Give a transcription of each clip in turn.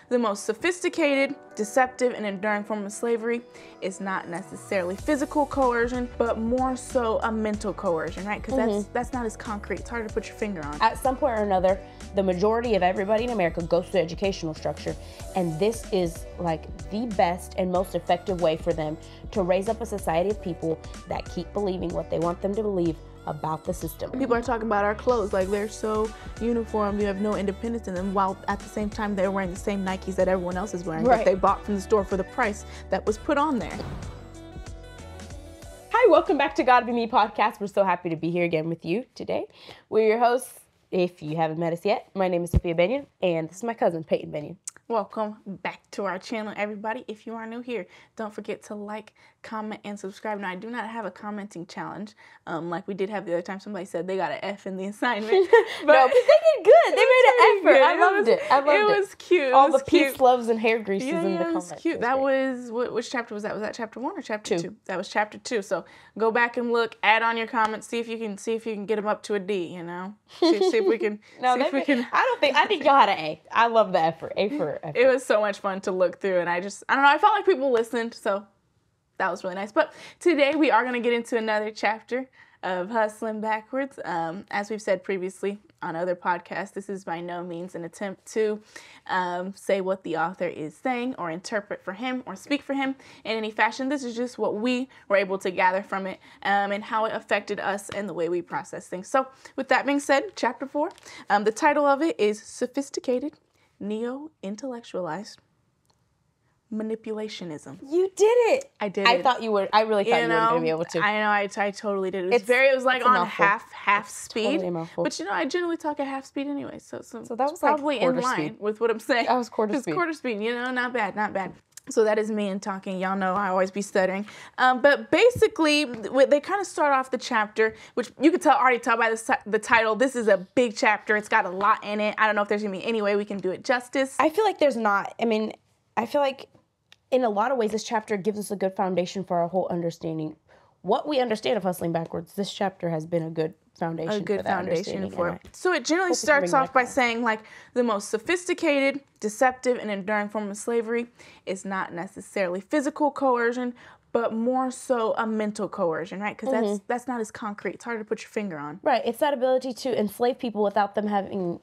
the most sophisticated, deceptive, and enduring form of slavery is not necessarily physical coercion, but more so a mental coercion, right? Because that's not as concrete. It's hard to put your finger on. At some point or another, the majority of everybody in America goes to the educational structure, and this is like the best and most effective way for them to raise up a society of people that keep believing what they want them to believe about the system. People are talking about our clothes like they're so uniform, you have no independence in them, while at the same time they're wearing the same Nikes that everyone else is wearing, that they bought from the store for the price that was put on there. Hi, welcome back to Gotta Be Me podcast. We're so happy to be here again with you today. We're your hosts. If you haven't met us yet, my name is Sophia Benyon, and this is my cousin, Peyton Benyon. Welcome back to our channel, everybody. If you are new here, don't forget to like, comment, and subscribe. Now, I do not have a commenting challenge like we did have the other time. Somebody said they got an F in the assignment. But no, they did good. They made an effort. I loved it. It was cute. All the peace, loves, and hair greases in the comments. It was cute. That was, which chapter was that? Was that chapter 1 or chapter 2? That was chapter 2. So go back and look, add on your comments, see if you can get them up to a D, you know? See if we can. I think y'all had an A. I love the effort. A for effort. It was so much fun to look through, and I don't know, I felt like people listened, so that was really nice. But today we are going to get into another chapter of Hustlin Backwards. As we've said previously on other podcasts, this is by no means an attempt to say what the author is saying or interpret for him or speak for him in any fashion. This is just what we were able to gather from it and how it affected us and the way we process things. So with that being said, chapter 4, the title of it is Sophisticated, Neo-Intellectualized Manipulationism. You did it. I did. I thought you were. I really thought you weren't going to be able to. I know. I totally did. It was like on half speed. Totally a mouthful. But you know, I generally talk at half speed anyway, so that was probably like in line with what I'm saying. That was quarter speed. It's quarter speed. You know, not bad. So that is me and talking. Y'all know I always be stuttering. But basically, they kind of start off the chapter, which you could already tell by the title. This is a big chapter. It's got a lot in it. I don't know if there's going to be any way we can do it justice. I feel like there's not. I mean, I feel like in a lot of ways, this chapter gives us a good foundation for our whole understanding. What we understand of Hustling Backwards, this chapter has been a good foundation for it. So it generally starts off by saying, like, the most sophisticated, deceptive, and enduring form of slavery is not necessarily physical coercion, but more so a mental coercion, right? Because that's not as concrete. It's hard to put your finger on. Right. It's that ability to enslave people without them having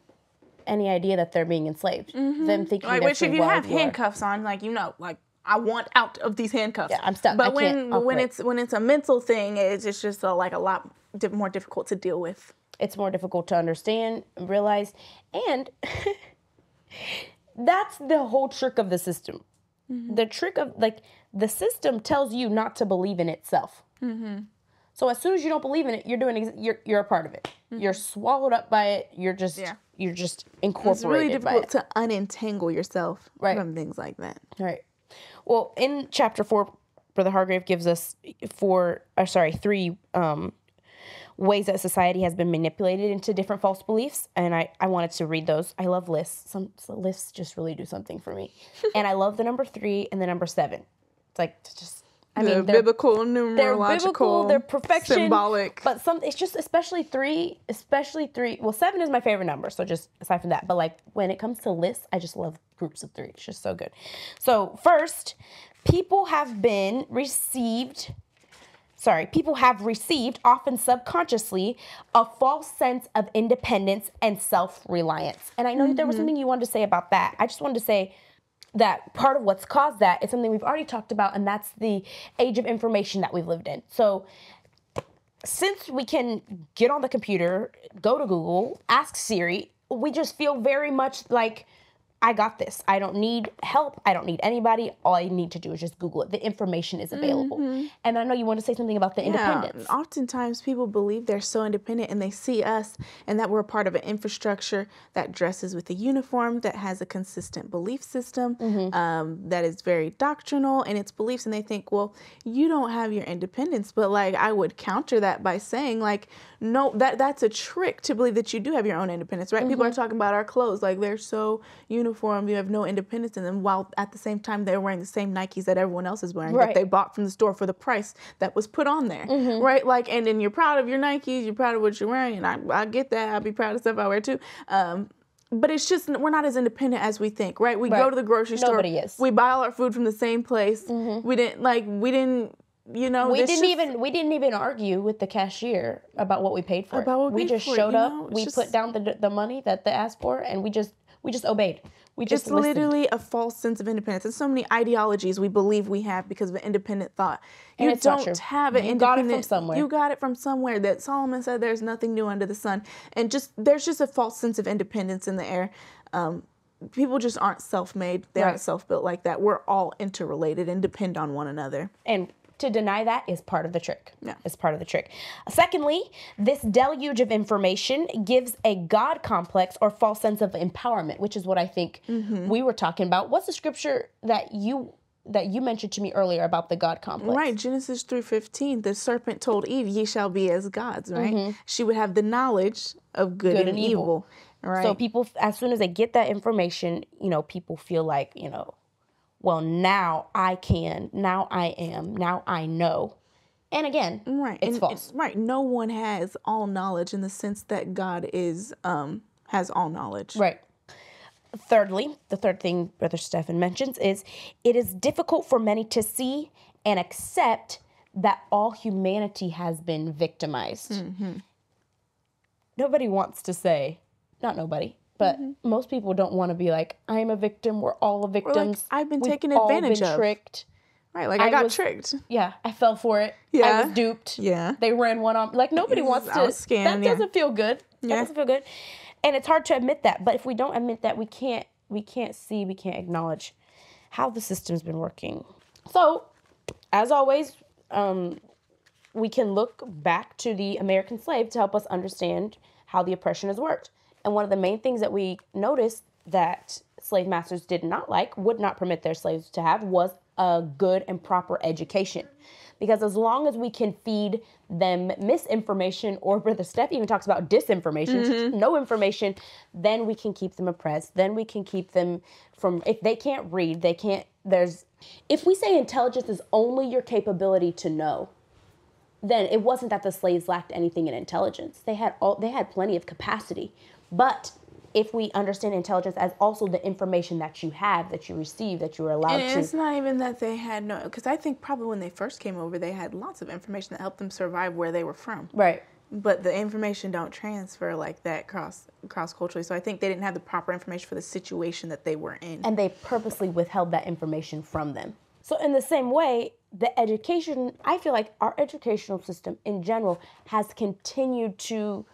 any idea that they're being enslaved. Them thinking like, which if you have handcuffs on, like, you know, like, I want out of these handcuffs. Yeah, I'm stuck. But when it's a mental thing, it's just like a lot more difficult to deal with. It's more difficult to understand, realize, and that's the whole trick of the system. The trick of, like, the system tells you not to believe in itself. So as soon as you don't believe in it, you're a part of it. You're swallowed up by it. You're just incorporated. It's really difficult to unentangle yourself from things like that. Right. Well, in chapter 4, Brother Hargrave gives us three ways that society has been manipulated into different false beliefs, and I wanted to read those. I love lists. Some lists just really do something for me. And I love the number 3 and the number 7. It's like they're biblical, numerological, they're biblical, they're perfection, symbolic. But it's just especially 3. Well, 7 is my favorite number, so just aside from that. But like when it comes to lists, I just love groups of 3. It's just so good. So first, people have received, often subconsciously, a false sense of independence and self-reliance. And I know that there was something you wanted to say about that. I just wanted to say that part of what's caused that is something we've already talked about, and that's the age of information that we've lived in. So since we can get on the computer, go to Google, ask Siri, we just feel very much like, I got this. I don't need help. I don't need anybody. All I need to do is just Google it. The information is available. And I know you want to say something about the independence. Oftentimes people believe they're so independent, and they see us and that we're part of an infrastructure that dresses with a uniform, that has a consistent belief system, that is very doctrinal in its beliefs. And they think, well, you don't have your independence. But like, I would counter that by saying, like, no, that's a trick to believe that you do have your own independence, right? People are talking about our clothes like they're so uniform, you have no independence in them, while at the same time they're wearing the same Nikes that everyone else is wearing, that they bought from the store for the price that was put on there, right? Like, and then you're proud of your Nikes, you're proud of what you're wearing, and I get that. I'd be proud of stuff I wear too. But it's just, we're not as independent as we think, right? We go to the grocery store. Nobody is. We buy all our food from the same place. We didn't, you know. We didn't even argue with the cashier about what we paid for. We just showed up. We put down the money that they asked for, and we just obeyed. We just listened. Literally a false sense of independence. And so many ideologies we believe we have because of an independent thought. And You it's not don't true. have an You independent. got it from somewhere. You got it from somewhere. That Solomon said, "There's nothing new under the sun," and there's just a false sense of independence in the air. People just aren't self-made. They aren't self-built like that. We're all interrelated and depend on one another. And to deny that is part of the trick. Yeah. It's part of the trick. Secondly, this deluge of information gives a God complex or false sense of empowerment, which is what I think we were talking about. What's the scripture that you mentioned to me earlier about the God complex? Right, Genesis 3:15. The serpent told Eve, "Ye shall be as gods." Right, she would have the knowledge of good and evil. Right. So people, as soon as they get that information, people feel like, well, now I can, now I am, now I know. And again, it's false. No one has all knowledge in the sense that God has all knowledge. Right. Thirdly, the third thing Brother Stephen mentions is it is difficult for many to see and accept that all humanity has been victimized. Nobody wants to say, not nobody, but most people don't want to be like, I'm a victim, we're all victims. I've been We've taken all advantage been of. Tricked. Right, like I got tricked. Yeah, I fell for it. Yeah. I was duped. Yeah. They ran one on. Like, nobody wants to. I was scammed, that doesn't feel good. That doesn't feel good. And it's hard to admit that. But if we don't admit that, we can't see, we can't acknowledge how the system's been working. So, as always, we can look back to the American slave to help us understand how the oppression has worked. And one of the main things that we noticed that slave masters did not like, would not permit their slaves to have, was a good and proper education. Because as long as we can feed them misinformation, or Brother Steph even talks about disinformation, no information, then we can keep them oppressed. Then we can keep them from, if they can't read, if we say intelligence is only your capability to know, then it wasn't that the slaves lacked anything in intelligence. They had plenty of capacity. But if we understand intelligence as also the information that you have, that you receive, that you are allowed to. And it's not even that they had because I think probably when they first came over, they had lots of information that helped them survive where they were from. Right. But the information don't transfer like that cross-culturally. So I think they didn't have the proper information for the situation that they were in. And they purposely withheld that information from them. So in the same way, I feel like our educational system in general has continued to,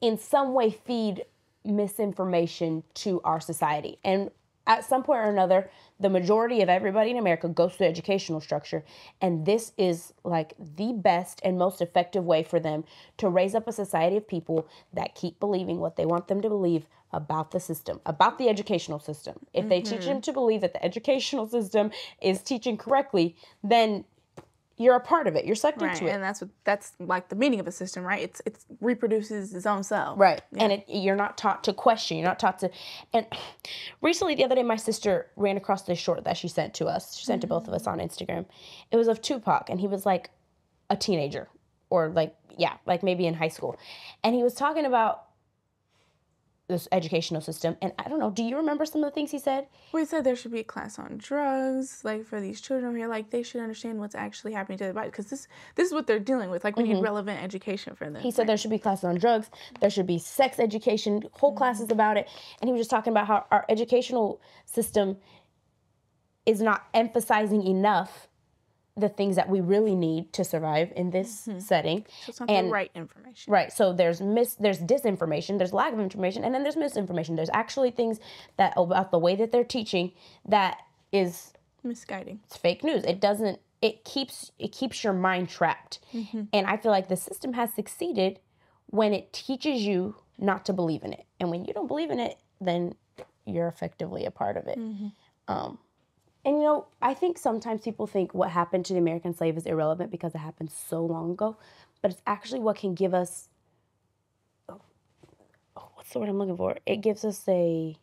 in some way, feed misinformation to our society. And at some point or another, the majority of everybody in America goes through the educational structure. And this is like the best and most effective way for them to raise up a society of people that keep believing what they want them to believe about the system, about the educational system. If they teach them to believe that the educational system is teaching correctly, then you're a part of it. You're sucked into it. And that's like the meaning of a system, right? It reproduces its own self. Right. Yeah. And you're not taught to question. You're not taught to. And recently, the other day, my sister ran across this short that she sent to us. She sent to both of us on Instagram. It was of Tupac, and he was like a teenager, or like maybe in high school. And he was talking about this educational system. And I don't know, do you remember some of the things he said? We said there should be a class on drugs, like for these children here, like they should understand what's actually happening to their body, because this is what they're dealing with. Like we need relevant education for them. He said there should be classes on drugs, there should be sex education, whole classes about it. And he was just talking about how our educational system is not emphasizing enough the things that we really need to survive in this setting. So it's not the right information. Right. So there's disinformation, there's lack of information, and then there's misinformation. There's actually things that about the way that they're teaching that is misguiding. It's fake news. It keeps your mind trapped. And I feel like the system has succeeded when it teaches you not to believe in it. And when you don't believe in it, then you're effectively a part of it. And, I think sometimes people think what happened to the American slave is irrelevant because it happened so long ago. But it's actually what can give us, what's the word I'm looking for? It gives us a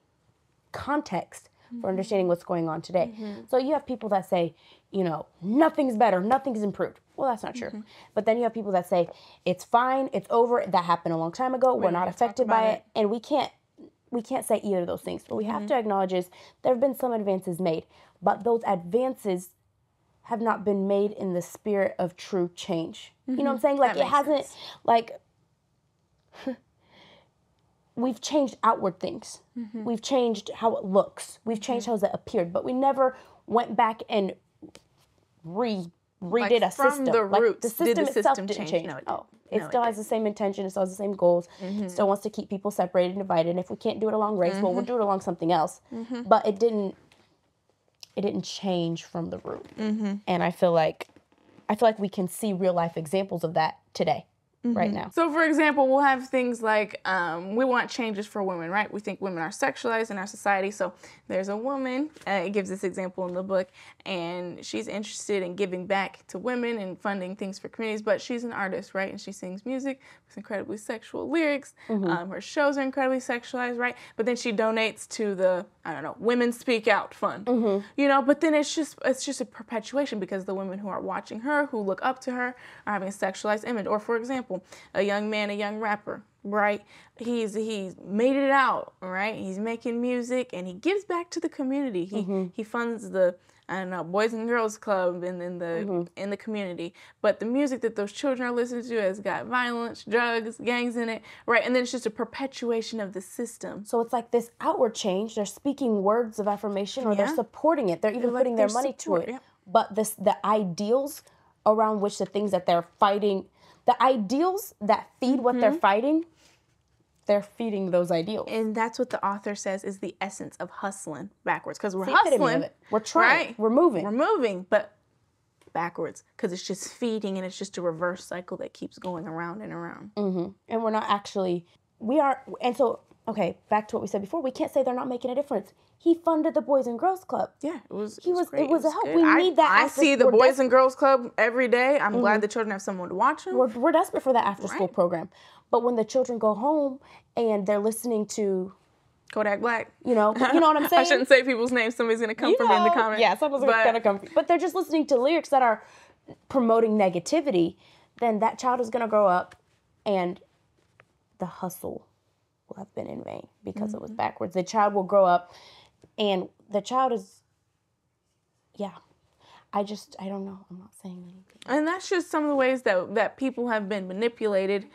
context for understanding what's going on today. So you have people that say, nothing's better, nothing's improved. Well, that's not true. But then you have people that say, it's fine, it's over, that happened a long time ago, we're not affected by it. And we can't we can't say either of those things. What we have to acknowledge is there have been some advances made, but those advances have not been made in the spirit of true change. You know what I'm saying? Like, it hasn't, like, we've changed outward things. We've changed how it looks. We've changed how it appeared, but we never went back and redid a system. From the roots, the system did the itself system didn't change? change. No, it Oh, didn't. it No, still it has the same intention. It still has the same goals. It still wants to keep people separated and divided. And if we can't do it along race, well, we'll do it along something else. But it didn't change from the root. And I feel like we can see real life examples of that today, right now. So, for example, we'll have things like we want changes for women, right? We think women are sexualized in our society. So there's a woman, it gives this example in the book, and she's interested in giving back to women and funding things for communities, but she's an artist, right? And she sings music with incredibly sexual lyrics. Her shows are incredibly sexualized, right? But then she donates to the, I don't know, Women Speak Out Fund, you know? But then it's just a perpetuation because the women who are watching her, who look up to her, are having a sexualized image. Or, for example, a young man, a young rapper, right? He's made it out, right? He's making music and he gives back to the community. He funds the, I don't know, Boys and Girls Club in the community. But the music that those children are listening to has got violence, drugs, gangs in it, right? And then it's just a perpetuation of the system. So it's like this outward change. They're speaking words of affirmation, or they're supporting it. They're even putting their money to it. But the ideals around which the things that they're fighting, the ideals that feed what they're fighting, they're feeding those ideals. And that's what the author says is the essence of hustling backwards. Because we're the epitome hustling. of it. We're trying. Right? We're moving. We're moving, but backwards. Because it's just feeding and it's just a reverse cycle that keeps going around and around. And we're not actually, we are, and so, okay, back to what we said before, we can't say they're not making a difference. He funded the Boys and Girls Club. Yeah, it was great. It was a help. Good. We need that. I see the Boys and Girls Club every day. I'm glad the children have someone to watch them. We're desperate for that after school program. But when the children go home and they're listening to Kodak Black. You know what I'm saying? I shouldn't say people's names. Somebody's going to come for me in the comments. Yeah, someone's going to come. But they're just listening to lyrics that are promoting negativity. Then that child is going to grow up and the hustle will have been in vain because it was backwards. The child will grow up and the child is, I don't know. I'm not saying anything. And that's just some of the ways that people have been manipulated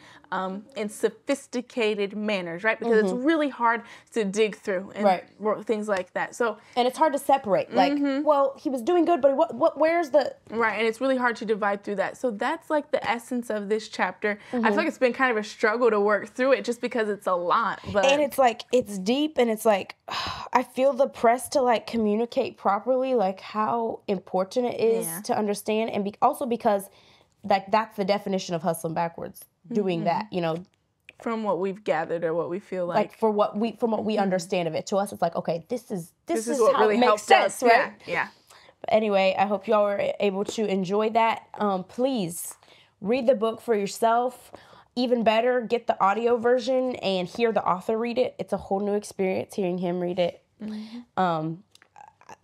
in sophisticated manners, right? Because it's really hard to dig through and things like that. So, and it's hard to separate. Like, well, he was doing good, but where's the... Right, and it's really hard to divide through that. So that's like the essence of this chapter. I feel like it's been kind of a struggle to work through it just because it's a lot. But and it's like, it's deep and it's like, I feel the press to like communicate properly, like how important it is to understand. And also because like that's the definition of hustling backwards, doing that, you know. From what we've gathered or what we feel like. From what we understand of it. To us, it's like, okay, this is what how really it makes helped sense, us. right? Yeah. But anyway, I hope y'all were able to enjoy that. Please read the book for yourself. Even better, get the audio version and hear the author read it. It's a whole new experience hearing him read it. I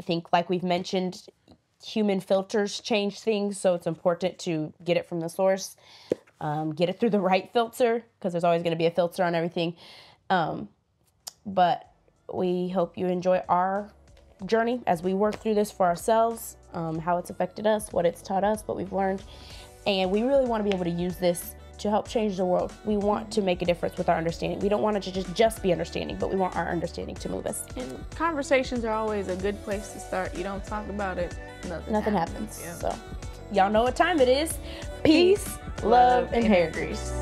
think, like we've mentioned, human filters change things, so it's important to get it from the source. Get it through the right filter, because there's always going to be a filter on everything. But we hope you enjoy our journey as we work through this for ourselves, how it's affected us, what it's taught us, what we've learned. And we really want to be able to use this to help change the world. We want to make a difference with our understanding. We don't want it to just be understanding, but we want our understanding to move us. And conversations are always a good place to start. You don't talk about it, nothing happens. So y'all know what time it is. Peace, love, and hair grease.